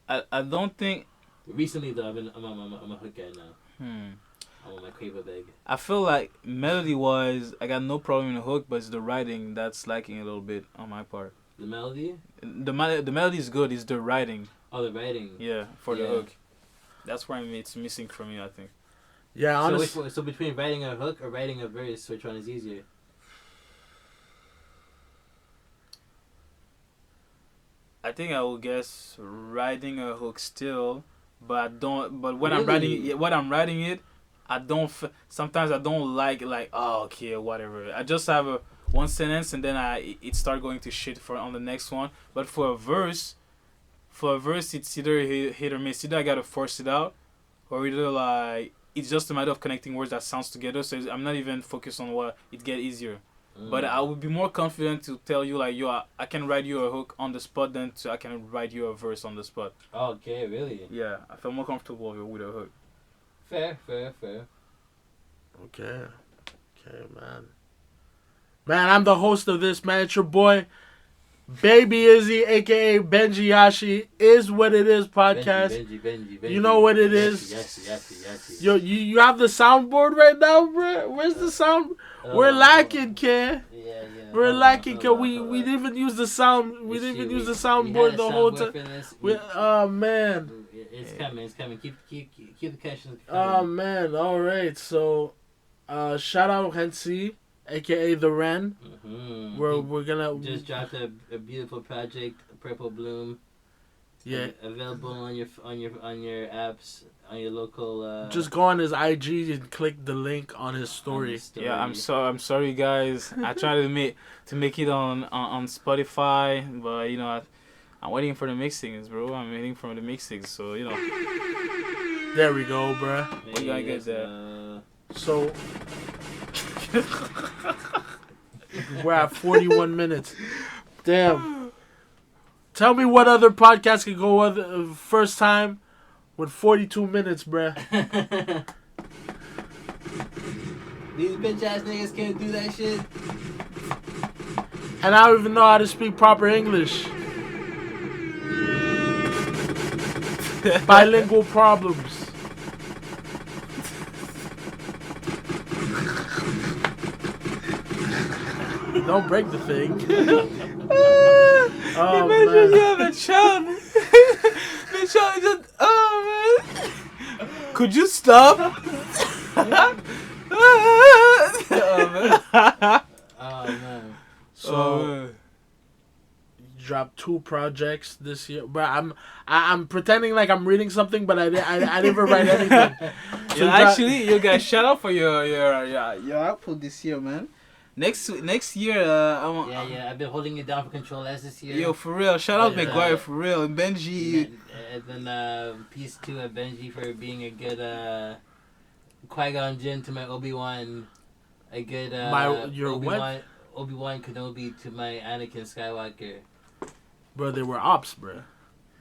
Speaker 4: I don't think.
Speaker 2: Recently though, I'm a hook guy now. I'm on my Quavo bag.
Speaker 4: I feel like melody wise, I got no problem in the hook, but it's the writing that's lacking a little bit on my part.
Speaker 2: The melody?
Speaker 4: The melody is good. It's the writing.
Speaker 2: Oh, the writing.
Speaker 4: Yeah, for the hook. That's why it's missing from me, I think.
Speaker 1: Yeah, honestly.
Speaker 2: So between writing a hook or writing a verse, which one is easier?
Speaker 4: I think I will guess writing a hook still, but I don't. But when
Speaker 2: really?
Speaker 4: I'm writing it, sometimes I don't like oh okay whatever. I just have a one sentence and then it start going to shit for on the next one. But for a verse it's either hit or miss. Either I gotta force it out, or either like it's just a matter of connecting words that sounds together. So I'm not even focused on what it get easier. But I would be more confident to tell you like, yo, I can write you a hook on the spot than I can write you a verse on the spot.
Speaker 2: Okay, really?
Speaker 4: Yeah, I feel more comfortable with a hook.
Speaker 2: Fair.
Speaker 1: Okay, man. Man, I'm the host of this, man. It's your boy, Baby Izzy, a.k.a. Benji Yashi, is what it is podcast.
Speaker 2: Benji.
Speaker 1: You know what it is.
Speaker 2: Yes.
Speaker 1: Yo, you have the soundboard right now, bro? Where's the sound? We're lacking, kid.
Speaker 2: Yeah.
Speaker 1: We're lacking, cause we didn't even use the sound. We didn't even use the soundboard the whole time. Oh man.
Speaker 2: It's coming. Keep the questions coming.
Speaker 1: Oh man. All right. So, shout out Hensi, aka the Ren.
Speaker 2: Mm-hmm.
Speaker 1: We're gonna
Speaker 2: just dropped a beautiful project, Purple Bloom.
Speaker 1: Yeah.
Speaker 2: Available on your apps, on your local.
Speaker 1: Just go on his IG and click the link on his story.
Speaker 4: Yeah, I'm sorry guys. I tried to make it on Spotify, but you know I'm waiting for the mixings, bro. I'm waiting for the mixings, so you know.
Speaker 1: There we go, bruh.
Speaker 4: We gotta get that.
Speaker 1: So we're at 41 minutes. Damn. Tell me what other podcast could go first time with 42 minutes, bruh.
Speaker 2: These bitch ass niggas can't do that shit.
Speaker 1: And I don't even know how to speak proper English. Bilingual problems. Don't break the thing. Oh,
Speaker 4: imagine
Speaker 1: man.
Speaker 4: you have a child. The child just, oh man. Could you stop?
Speaker 2: Oh man.
Speaker 1: So you dropped 2 projects this year, but I'm pretending like I'm reading something, but I didn't write anything.
Speaker 4: So actually, you guys shout out for your
Speaker 3: output this year, man.
Speaker 4: next year.
Speaker 2: Yeah. I've been holding it down for Control S this year.
Speaker 4: Yo, for real. Shout out McGuyre for real and Benji.
Speaker 2: And then peace to Benji for being a good Qui-Gon Jinn to my Obi-Wan. A good Obi-Wan Kenobi to my Anakin Skywalker.
Speaker 1: Bro, they were ops, bro.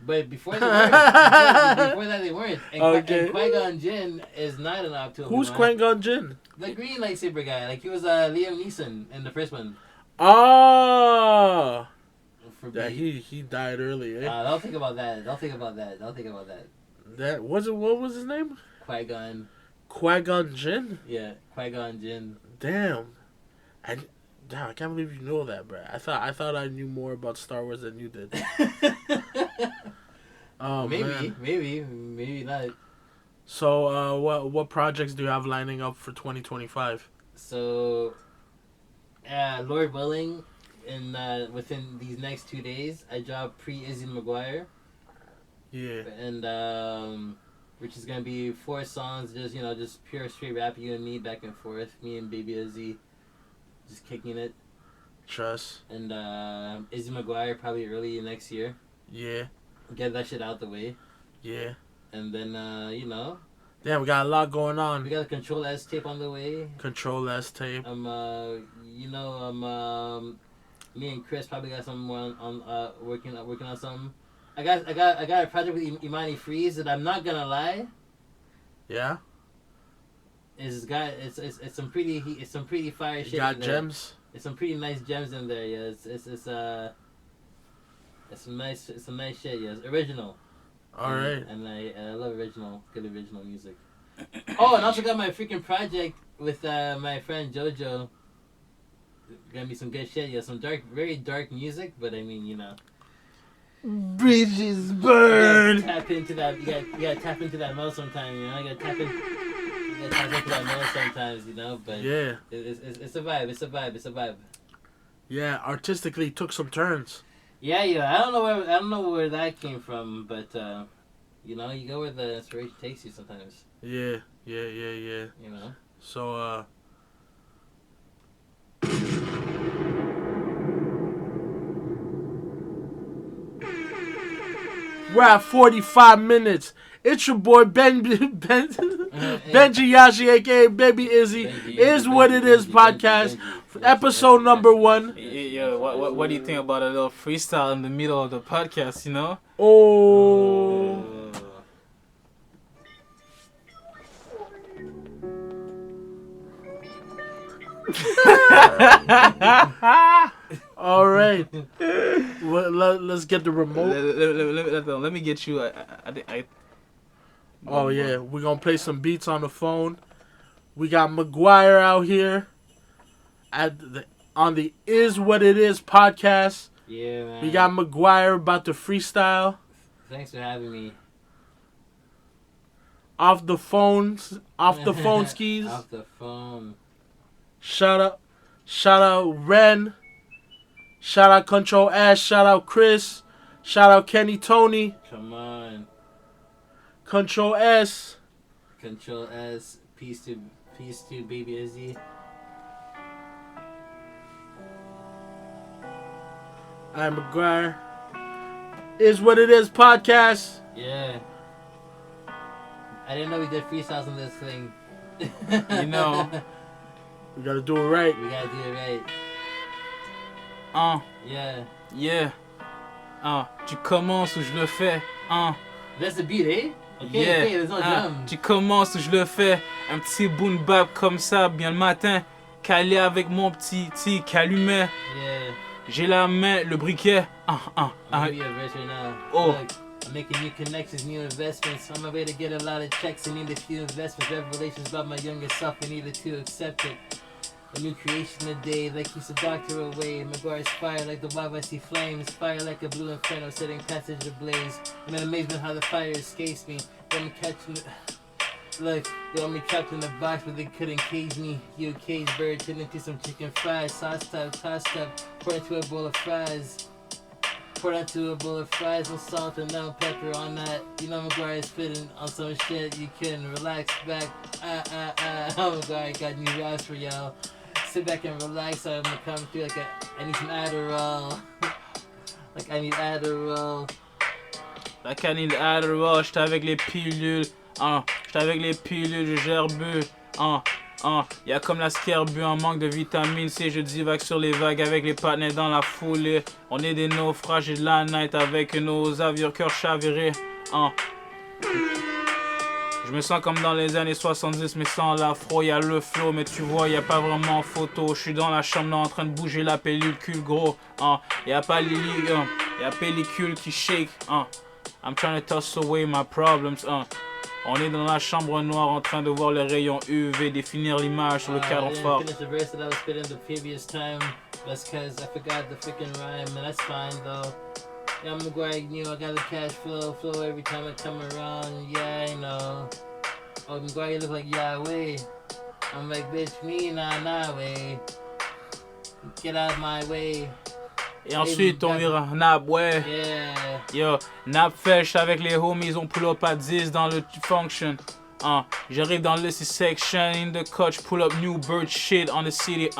Speaker 2: But before they weren't. Before that they weren't. And,
Speaker 1: Okay.
Speaker 2: And Qui-Gon Jinn is not an op to Obi-Wan.
Speaker 1: Who's Qui-Gon Jinn?
Speaker 2: The green lightsaber guy. Like he was Liam Neeson in the first one.
Speaker 1: Oh. Yeah,
Speaker 2: He
Speaker 1: he died early, eh?
Speaker 2: don't think about that.
Speaker 1: That wasn't, what was his name?
Speaker 2: Qui-Gon.
Speaker 1: Qui-Gon Jinn?
Speaker 2: Yeah, Qui-Gon Jinn.
Speaker 1: Damn, I can't believe you know that, bro. I thought I knew more about Star Wars than you did. Oh man.
Speaker 2: Maybe not.
Speaker 1: So, what projects do you have lining up for 2025?
Speaker 2: So, Lord willing, within these next 2 days, I drop pre-Izzy McGuyre.
Speaker 1: Yeah.
Speaker 2: And which is gonna be 4 songs, just pure straight rap, you and me back and forth, me and Baby Izzy, just kicking it.
Speaker 1: Trust.
Speaker 2: And Izzy McGuyre probably early next year.
Speaker 1: Yeah.
Speaker 2: Get that shit out the way.
Speaker 1: Yeah.
Speaker 2: And then
Speaker 1: Damn, we got a lot going on.
Speaker 2: we got a Control S tape on the way.
Speaker 1: Control S tape.
Speaker 2: Me and Chris probably got something more on working on something. I got a project with Imani Freeze that I'm not gonna lie.
Speaker 1: Yeah.
Speaker 2: It's some pretty fire shit.
Speaker 1: Got
Speaker 2: in there.
Speaker 1: gems.
Speaker 2: It's some pretty nice gems in there. Yeah, it's some nice shit. Yeah, it's original.
Speaker 1: All right.
Speaker 2: And I love good original music. Oh, and I also got my freaking project with my friend JoJo. Gonna be some good shit. Yeah, some very dark music, but I mean,
Speaker 1: Bridges burn.
Speaker 2: You gotta tap into that. You gotta tap into that mode sometimes. You gotta tap into that mode sometimes. But
Speaker 1: Yeah.
Speaker 2: it's a vibe. It's a vibe.
Speaker 1: Yeah. Artistically took some turns.
Speaker 2: Yeah. I don't know where that came from, but you go where the inspiration takes you sometimes.
Speaker 1: Yeah. Yeah.
Speaker 2: You know.
Speaker 1: So we're at 45 minutes. It's your boy Benji Yashi, aka Baby Izzy. Is what it is podcast. Episode number 1.
Speaker 4: Yeah, what do you think about a little freestyle in the middle of the podcast, you know?
Speaker 1: Oh. All right. Well, let's get the remote.
Speaker 4: Let me get you.
Speaker 1: Oh yeah, we're gonna play some beats on the phone. We got McGuyre out here on the Is What It Is podcast.
Speaker 2: Yeah, man.
Speaker 1: We got McGuyre about to freestyle.
Speaker 2: Thanks for having me.
Speaker 1: Off the phone skis.
Speaker 2: Off the phone.
Speaker 1: Shout out Ren. Shout out Control S. Shout out Chris. Shout out Kenny Tony.
Speaker 2: Come on.
Speaker 1: Control S.
Speaker 2: Control S. Peace to Baby Izzy.
Speaker 1: I'm McGuyre. Is What It Is podcast.
Speaker 2: Yeah. I didn't know we did freestyles on this thing.
Speaker 4: You know.
Speaker 1: We gotta do it right.
Speaker 2: We gotta do it right. Yeah.
Speaker 4: Yeah. Tu commences ou je le fais.
Speaker 2: That's the beat, eh? Okay,
Speaker 4: Yeah.
Speaker 2: okay, there's no drum.
Speaker 4: Tu commences ou je le fais. Un petit boom bap comme ça, bien le matin. Calé avec mon petit calumet.
Speaker 2: Yeah.
Speaker 4: J'ai la main, le briquet.
Speaker 2: I'm gonna be a verse right now.
Speaker 4: Oh.
Speaker 2: Look, I'm making new connections, new investments. On my way to get a lot of checks and need a few investments. Revelations about my younger self and needed to accept it. A new creation today that keeps the doctor away. McGuyre's fire like the wild I see flames. Fire like a blue inferno setting passage ablaze. I'm in amazement how the fire escapes me. Got me catching Look, they got me trapped in a box but they couldn't cage me. You a cage bird turned into some chicken fries. Sauce type, toss type, pour into a bowl of fries. Pour into a bowl of fries with salt and no pepper on that. You know McGuyre's fitting on some shit you can relax back. Oh McGuyre got new raps for y'all. Sit back and relax. I'm gonna come through like I need some Adderall. Like I need Adderall.
Speaker 4: Like I need Adderall, j'étais avec les pilules. J'étais avec les pilules, je gerbu. Y'a comme la scarbu en manque de vitamine C. Je divague sur les vagues avec les partenaires dans la foulée. On est des naufrages et de la night avec nos avions cœur chavirés. Je me sens comme dans les années 70 mais sans l'afro, y'a le flow mais tu vois y'a pas vraiment photo. Je suis dans la chambre là, en train de bouger la pellicule gros. Y'a pas y'a pellicule qui shake. I'm trying to toss away my problems. On est dans la chambre noire en train de voir les rayons UV définir l'image sur le cadre fort.
Speaker 2: I didn't finish the verse that I was spitting the previous time. That's cause I forgot the freaking rhyme and that's fine though. Yeah, I'm McGuyre, you know, I got the cash flow every time I come around, yeah, I know. Oh, McGuyre, you look like Yahweh. I'm like, bitch, me, nah, way. Get out of my way.
Speaker 4: Et ensuite, on ira Nap, ouais.
Speaker 2: Yeah.
Speaker 4: Yo, Nap Fesh avec les homies, on pull up à 10 dans le function. J'arrive dans le section, in the coach, pull up new bird shit on the city.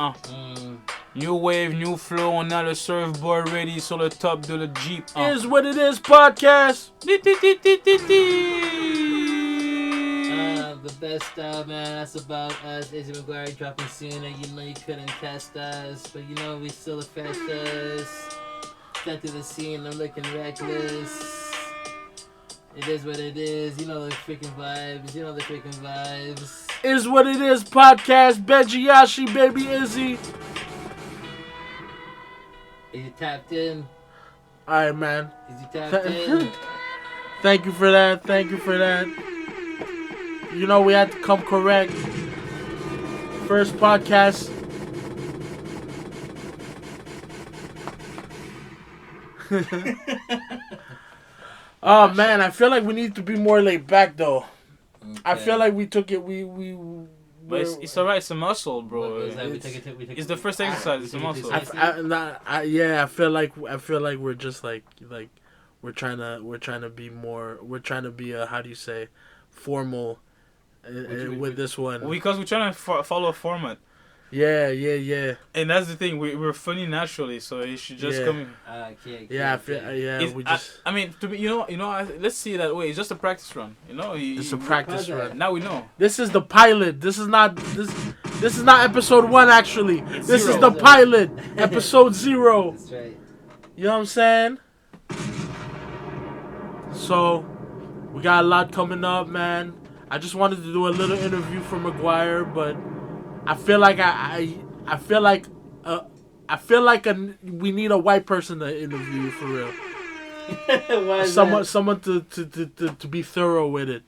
Speaker 4: New wave, new flow, on a le surfboard ready sur le top de le Jeep.
Speaker 1: Is What It Is podcast.
Speaker 2: The best style, man, that's about us. Izzy McGuyre dropping sooner. You know you couldn't test us, but you know we still the fastest. Step to the scene, I'm looking reckless. It is what it is. You know the freaking vibes.
Speaker 1: Is What It Is podcast. Benji Yashi, Baby Izzy.
Speaker 2: Is you tapped in?
Speaker 1: Alright, man.
Speaker 2: Is you tapped in?
Speaker 1: Thank you for that. You know we had to come correct. First podcast. Oh man, I feel like we need to be more laid back though. Okay. I feel like we took it.
Speaker 4: But it's alright. It's a muscle, bro. It's the first exercise. It's a muscle.
Speaker 1: I feel like we're just like we're trying to be more. We're trying to be a, how do you say, formal with this one.
Speaker 4: Because we're trying to follow a format.
Speaker 1: Yeah.
Speaker 4: And that's the thing. We're funny naturally, so it should just come in.
Speaker 2: Okay.
Speaker 4: I mean, to be, let's see it that way. It's just a practice run.
Speaker 1: It's a practice run.
Speaker 4: Now we know.
Speaker 1: This is the pilot. This is not episode 1 actually. This
Speaker 4: zero.
Speaker 1: is the pilot, episode 0.
Speaker 2: That's right.
Speaker 1: You know what I'm saying? So, we got a lot coming up, man. I just wanted to do a little interview for McGuyre, but I feel like we need a white person to interview for real.
Speaker 2: Why is
Speaker 1: Someone to be thorough with it.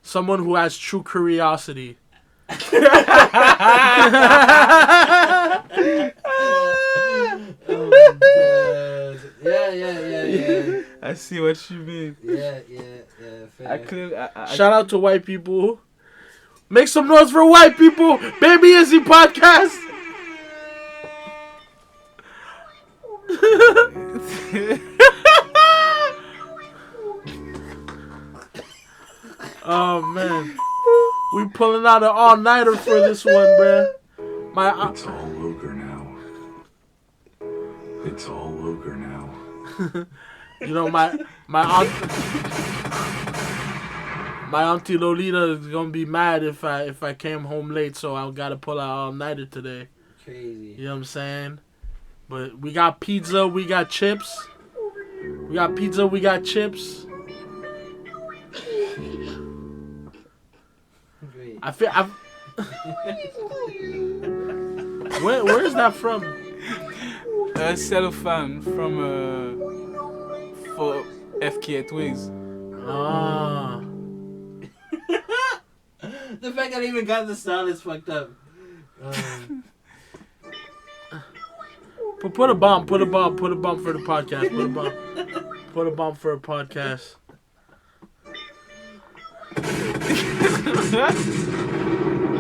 Speaker 1: Someone who has true curiosity.
Speaker 2: Yeah.
Speaker 4: I see what you mean.
Speaker 2: Yeah. Fair.
Speaker 1: Shout out to white people. Make some noise for white people. Baby Izzy podcast. Oh man, we pulling out an all-nighter for this one, bruh.
Speaker 5: It's all ogre now. It's all ogre now.
Speaker 1: my auntie Lolita is gonna be mad if I came home late, so I gotta pull out all-nighter today.
Speaker 2: Crazy.
Speaker 1: You know what I'm saying? But we got pizza, we got chips.
Speaker 2: Great.
Speaker 1: Where's that from?
Speaker 4: Cellophane from for FK Twigs.
Speaker 1: Ah.
Speaker 2: The fact that I even got the sound is fucked up.
Speaker 1: Put a bomb for the podcast. Put a bomb for a podcast.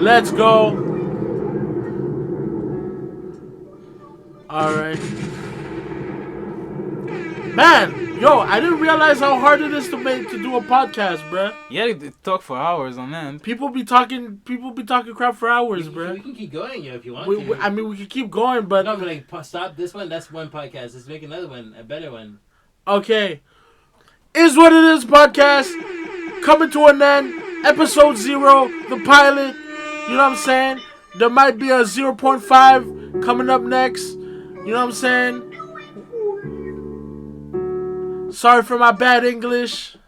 Speaker 1: Let's go. All right. Man, yo, I didn't realize how hard it is to do a podcast, bruh.
Speaker 4: Yeah, they talk for hours on end.
Speaker 1: People be talking crap for hours, bruh.
Speaker 2: We can keep going, if you want
Speaker 1: We can keep going, but
Speaker 2: no, stop this one. That's one podcast. Let's make another one, a better one.
Speaker 1: Okay. Is what it is podcast coming to an end. Episode 0, the pilot. You know what I'm saying? There might be a 0.5 coming up next. You know what I'm saying? Sorry for my bad English.